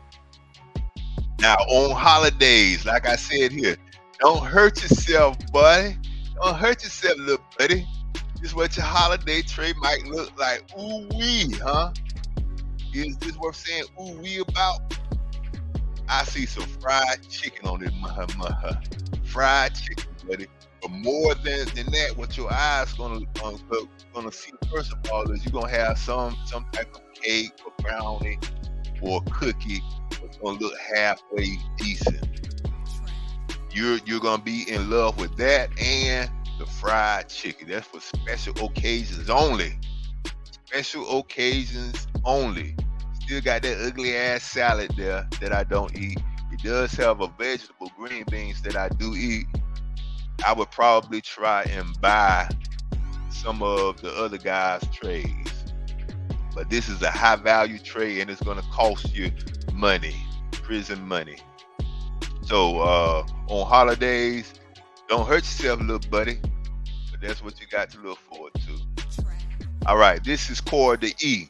A: Now on holidays, like I said here, don't hurt yourself, buddy. Don't hurt yourself, little buddy. This is what your holiday tray might look like. Ooh wee, huh? Is this worth saying ooh wee about? I see some fried chicken on this maha. Fried chicken, buddy. But more than that, what your eyes gonna see first of all is you're gonna have some type of cake or brownie or cookie that's gonna look halfway decent. You're gonna be in love with that and the fried chicken. That's for special occasions only. Special occasions only. Still got that ugly ass salad there that I don't eat. It does have a vegetable, green beans, that I do eat. I would probably try and buy some of the other guys' trays. But this is a high value tray and it's gonna cost you money, prison money. So on holidays, don't hurt yourself, little buddy. But that's what you got to look forward to. All right, this is Corridor E.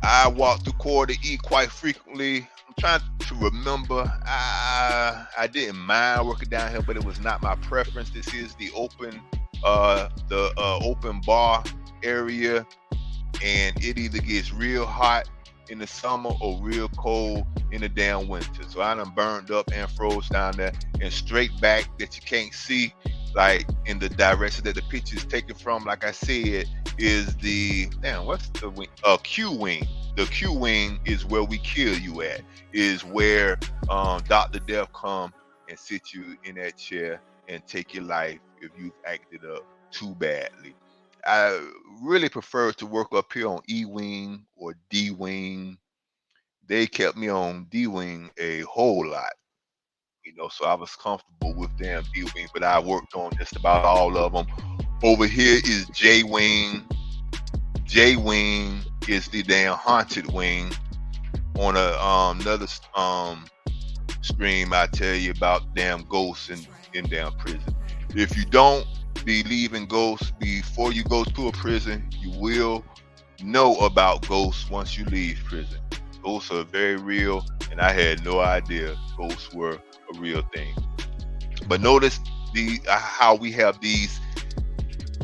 A: I walk through Corridor E quite frequently. I'm trying to remember. I didn't mind working down here, but it was not my preference. This is the open open bar area, and it either gets real hot in the summer or real cold in the damn winter. So I done burned up and froze down there, and straight back that you can't see, like in the direction that the picture is taken from. Like I said, is the what's the wing? Q wing. The Q wing is where we kill you at. Is where Dr. Death come and sit you in that chair and take your life if you've acted up too badly. I really prefer to work up here on E wing or D wing. they kept me on D wing a whole lot. So I was comfortable with damn D wing, but I worked on just about all of them. Over here is J wing. J wing is the damn haunted wing. On another stream, I tell you about damn ghosts in damn prison. If you don't believe in ghosts before you go to a prison, you will know about ghosts once you leave prison. Ghosts are very real, and I had no idea ghosts were a real thing. But notice how we have these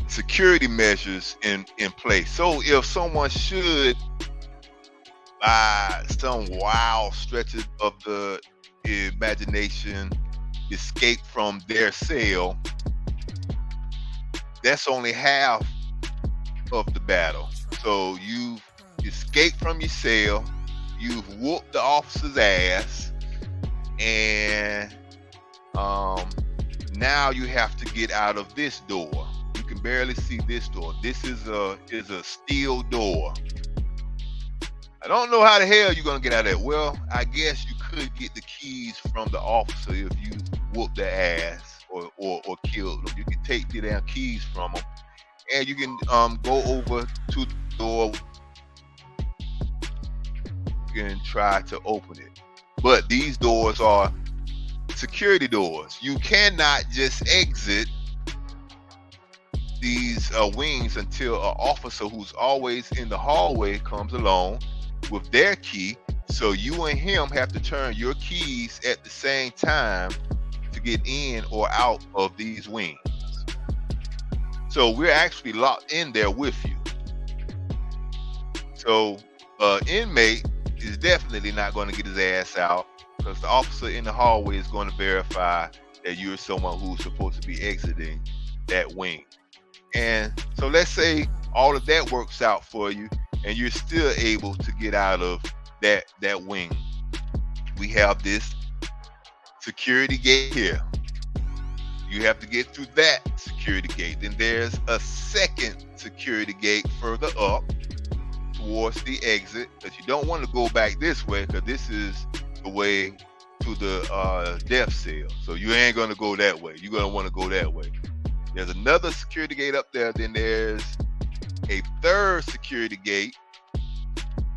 A: security measures in place. So if someone should, by some wild stretches of the imagination, escape from their cell, that's only half of the battle. So you've escaped from your cell, you've whooped the officer's ass, and now you have to get out of this door. You can barely see this door. This is a steel door. I don't know how the hell you're gonna get out of it. Well, I guess you could get the keys from the officer if you whoop their ass or killed them. You can take the damn keys from them, and you can go over to the door and try to open it. But these doors are security doors. You cannot just exit these wings until an officer who's always in the hallway comes along with their key. So you and him have to turn your keys at the same time to get in or out of these wings. So we're actually locked in there with you. So inmate is definitely not going to get his ass out, because the officer in the hallway is going to verify that you're someone who's supposed to be exiting that wing. And so let's say all of that works out for you, and you're still able to get out of that wing. We have this security gate here. You have to get through that security gate. Then there's a second security gate further up towards the exit, because you don't want to go back this way, because this is the way to the death cell. So you ain't going to go that way. You're going to want to go that way. There's another security gate up there. Then there's a third security gate,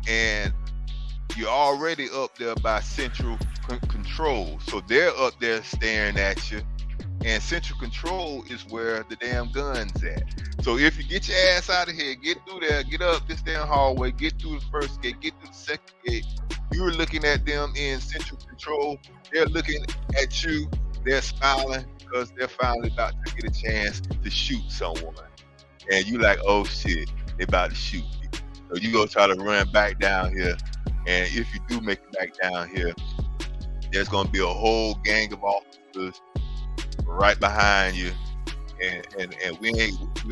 A: and you're already up there by central control. So they're up there staring at you, and central control is where the damn gun's at. So if you get your ass out of here, get through there, get up this damn hallway, get through the first gate, get through the second gate, you're looking at them in central control. They're looking at you. They're smiling because they're finally about to get a chance to shoot someone. And you like, oh shit, they about to shoot me. So you go try to run back down here. And if you do make it back down here, there's going to be a whole gang of officers right behind you. And we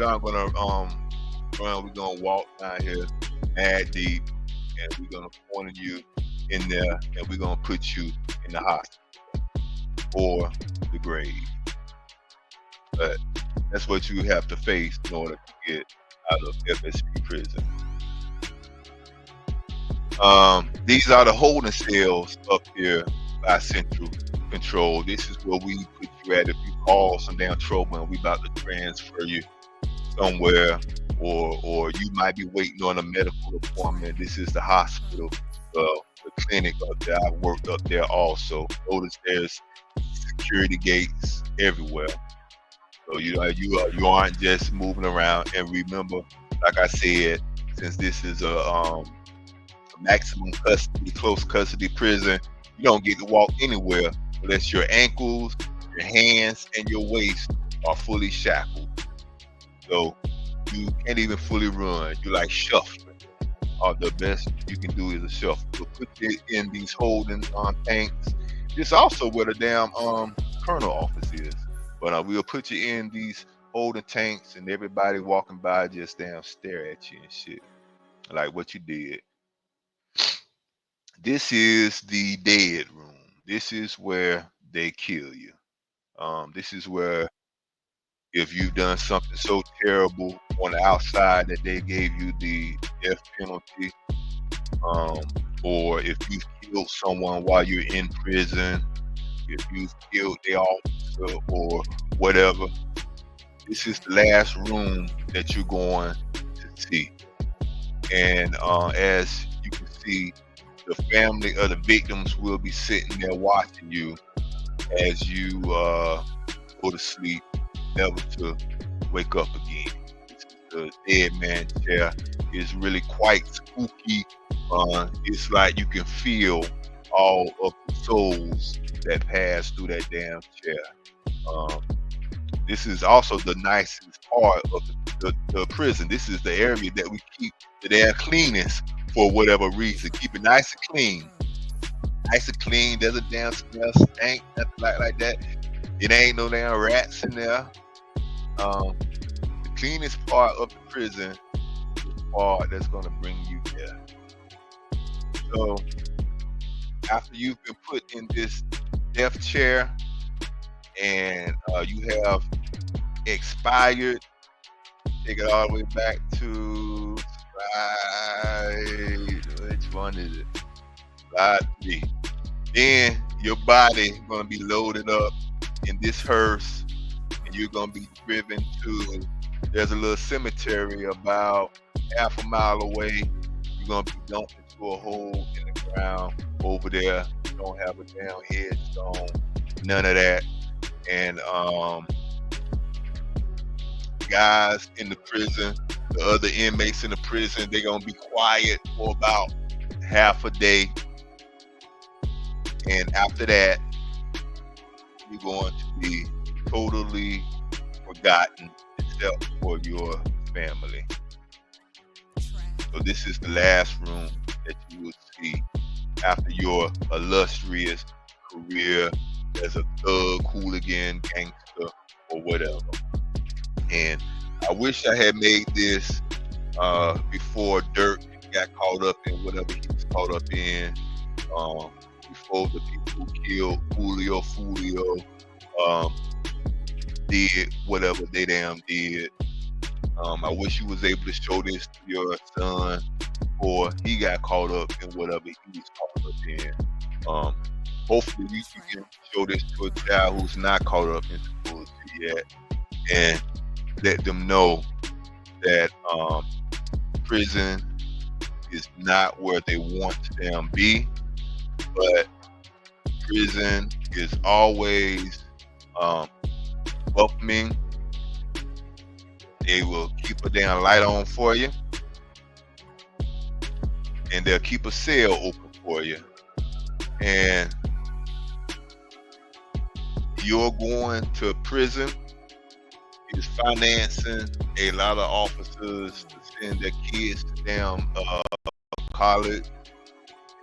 A: aren't going to run. We're going to walk down here mad deep, and we're going to corner you in there, and we're going to put you in the hospital or the grave. But that's what you have to face in order to get out of FSP prison. These are the holding cells up here by central control. This is where we put you at if you call some damn trouble and we about to transfer you somewhere, or you might be waiting on a medical appointment. This is the hospital, the clinic up there. I worked up there also. Notice there's security gates everywhere. So you aren't just moving around. And remember, like I said, since this is a maximum custody, close custody prison, you don't get to walk anywhere unless your ankles, your hands, and your waist are fully shackled. So you can't even fully run. You're like shuffling. The best you can do is a shuffle. So put it in these holding tanks. It's also where the damn colonel office is. But we'll put you in these holding tanks, and everybody walking by just damn stare at you and shit, like what you did. This is the dead room. This is where they kill you. This is where, if you've done something so terrible on the outside that they gave you the death penalty, or if you killed someone while you're in prison, if you killed the officer or whatever, this is the last room that you're going to see. And as you can see, the family of the victims will be sitting there watching you as you go to sleep, never to wake up again. The dead man chair is really quite spooky. It's like you can feel all of the souls that pass through that damn chair. This is also the nicest part of the prison. This is the area that we keep the damn cleanest for whatever reason. Keep it nice and clean. Nice and clean. There's a damn smell, stank, nothing like that. It ain't no damn rats in there. The cleanest part of the prison is the part that's gonna bring you there. So after you've been put in this death chair and you have expired, take it all the way back to which one is it? Slide 3. Then your body gonna be loaded up in this hearse, and you're gonna be driven to. There's a little cemetery about half a mile away. You're gonna be dumped into a hole in the ground over there. You don't have a damn headstone, none of that. And guys in the prison, the other inmates in the prison, they're gonna be quiet for about half a day. And after that, you're going to be totally forgotten except for your family. So this is the last room that you will see after your illustrious career as a thug, hooligan, gangster, or whatever. And I wish I had made this before Dirk got caught up in whatever he was caught up in. Before the people who killed Fulio did whatever they damn did. I wish you was able to show this to your son before he got caught up in whatever he was caught up in. Hopefully you can show this to a child who's not caught up in bullshit yet, and let them know that prison is not where they want them to be, but prison is always welcoming. They will keep a damn light on for you, and they'll keep a cell open for you. And you're going to prison is financing a lot of officers to send their kids to damn college.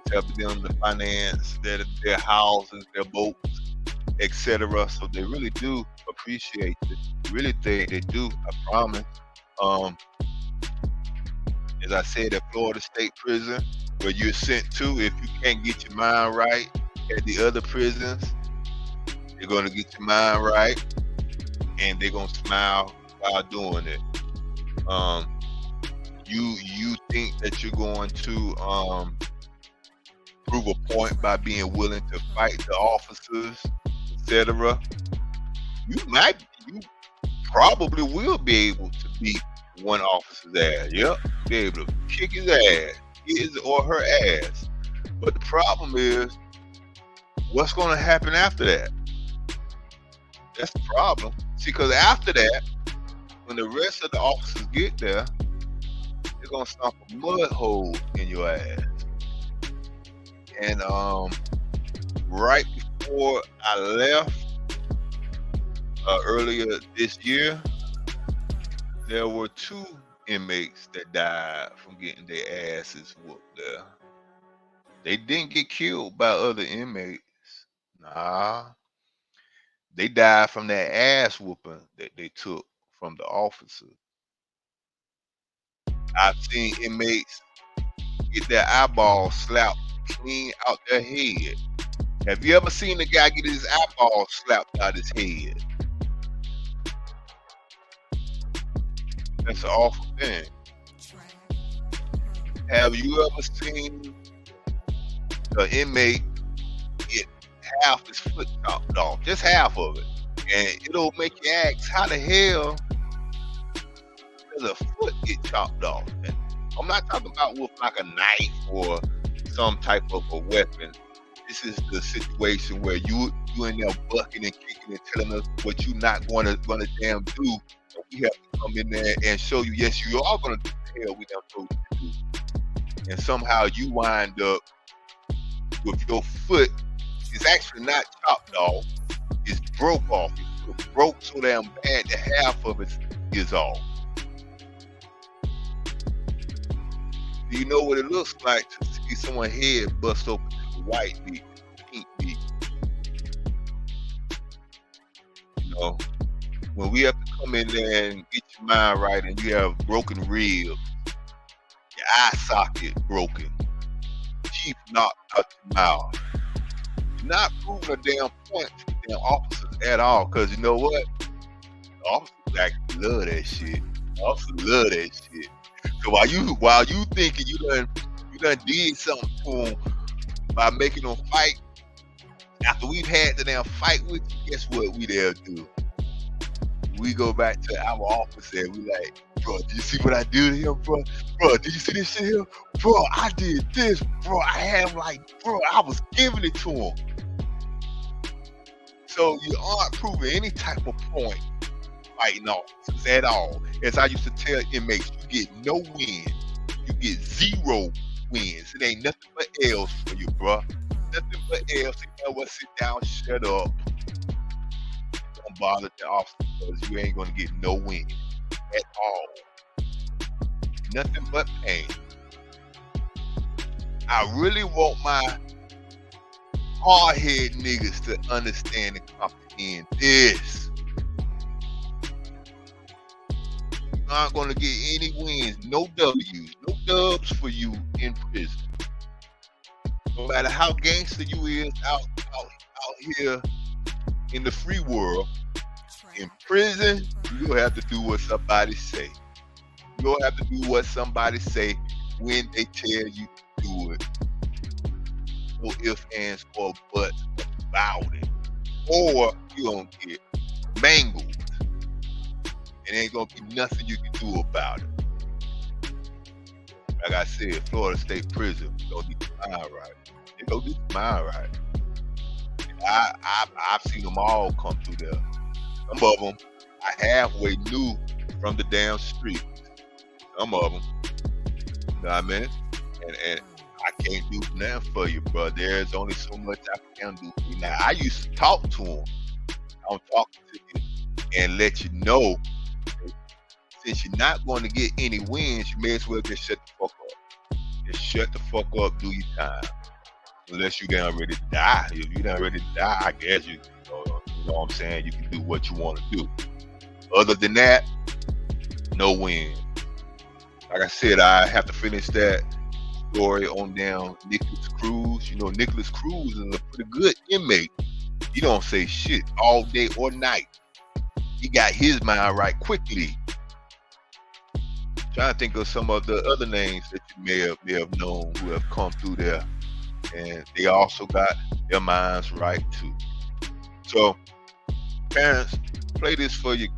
A: It's helping them to finance their houses, their boats, etc. So they really do appreciate it. Really, they do. I promise. As I said, at Florida State Prison, where you're sent to, if you can't get your mind right at the other prisons, they're going to get your mind right, and they're going to smile while doing it. You think that you're going to prove a point by being willing to fight the officers, etc. You probably will be able to beat one officer's ass. Yep, be able to kick his ass, his or her ass. But the problem is, what's going to happen after that? That's the problem. See, because after that, when the rest of the officers get there, they're going to stomp a mud hole in your ass. And right before I left earlier this year, there were 2 inmates that died from getting their asses whooped there. They didn't get killed by other inmates. Nah. They died from that ass whooping that they took from the officers. I've seen inmates get their eyeballs slapped clean out their head. Have you ever seen a guy get his eyeball slapped out his head? That's an awful thing. Have you ever seen the inmate get half his foot chopped off, just half of it. And it'll make you ask, how the hell does a foot get chopped off? And I'm not talking about with like a knife or some type of a weapon. This is the situation where you in there bucking and kicking and telling us what you're not gonna damn do. And we have to come in there and show you, yes, you are gonna do the hell we done told you to do. And somehow you wind up with your foot is actually not chopped off, it's broke off. It's broke so damn bad that half of it is off. Do you know what it looks like to see someone's head bust open to the white meat, pink meat? You know, when we have to come in there and get your mind right and you have broken ribs, your eye socket broken, teeth knocked out your mouth, you're not proving a damn point to the damn officers at all, because you know what? The officers actually love that shit. The officers love that shit. So while you thinking you done did something to them by making them fight, after we've had the damn fight with you, guess what we there do? We go back to our office and we like, bro, did you see what I did to him, bro? Bro, did you see this shit here? Bro, I did this, bro. I was giving it to him. So you aren't proving any type of point fighting officers at all. As I used to tell inmates, you get no wins. You get 0 wins. It ain't nothing but L's for you, bro. Nothing but L's. You know what? Sit down, shut up. Don't bother the officer, because you ain't gonna get no wins at all. Nothing but pain. I really want my hard-head niggas to understand and comprehend this. You're not gonna get any wins, no W's, no dubs for you in prison. No matter how gangster you is out here in the free world, in prison, you gonna have to do what somebody say. You gonna have to do what somebody say when they tell you to do it. No ifs, ands, or buts about it. Or you gonna get mangled. It ain't gonna be nothing you can do about it. Like I said, Florida State Prison, don't need your mind right. They don't need your mind right. I've seen them all come through there. Some of them I halfway knew from the damn street. Some of them, you know what I mean? And I can't do nothing for you, bro. There's only so much I can do for you. Now, I used to talk to them. I'm talking to you and let you know that since you're not going to get any wins, you may as well just shut the fuck up. Just shut the fuck up, do your time. Unless you done ready to die. If you done ready to die, I guess you know what I'm saying? You can do what you want to do. Other than that, no win. Like I said, I have to finish that story on down Nicholas Cruz. You know, Nicholas Cruz is a pretty good inmate. He don't say shit all day or night. He got his mind right quickly. Trying to think of some of the other names that you may have known who have come through there, and they also got their minds right too. So, parents, play this for your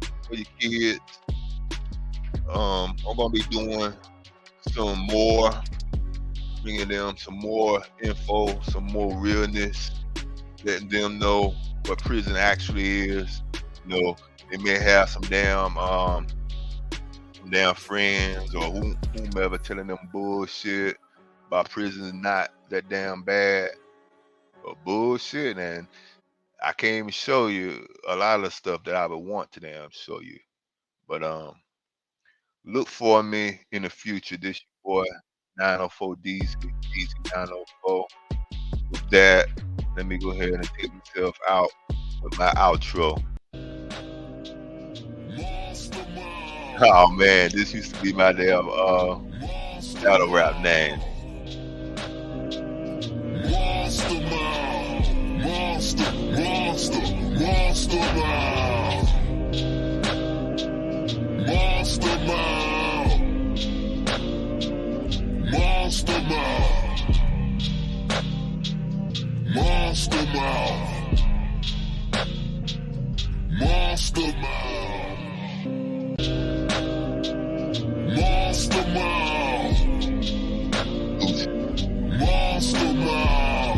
A: kids. I'm gonna be doing some more, bringing them some more info, some more realness, letting them know what prison actually is. You know, they may have some damn friends or whomever telling them bullshit about prison not that damn bad, but bullshit. And I can't even show you a lot of stuff that I would want to damn show you. But look for me in the future. This your boy 904 DZ 904. With that, let me go ahead and take myself out with my outro. Oh man, this used to be my damn battle rap name. Monster.
B: mastermind.